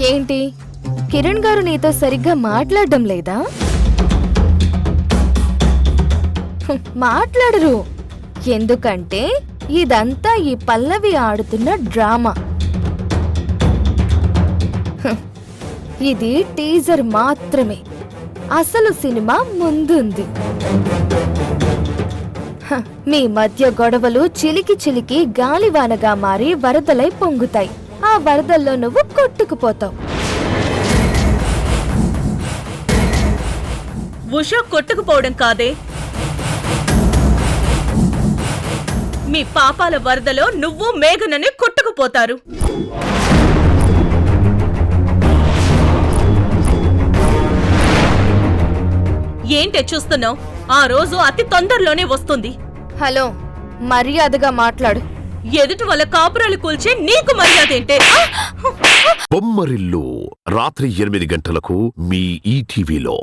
ఏంటి కిరణ్ గారు నీతో సరిగ్గా మాట్లాడడం లేదా? మాట్లాడరు, ఎందుకంటే ఇదంతా ఈ పల్లవి ఆడుతున్న డ్రామా. ఇది టీజర్ మాత్రమే, అసలు సినిమా ముందుంది. మీ మధ్య గొడవలు చిలికి చిలికి గాలివానగా మారి వరదలై పొంగుతాయి. ఆ వరదల్లో నువ్వు కొట్టుకుపోతావు. ఉషా కొట్టుకుపోవడం కాదే, మీ పాపాల వరదలో నువ్వు మేఘనని కొట్టుకుపోతారు. ఏంటే చూస్తున్నావు? ఆ రోజు అతి తొందరలోనే వస్తుంది. హలో, మర్యాదగా మాట్లాడు. ఎదుటి వాళ్ళ కాపురాలు కూల్చే నీకు మర్యాదేంటే? బొమ్మరిల్లు రాత్రి 8 గంటలకు మీ ఈటీవీలో.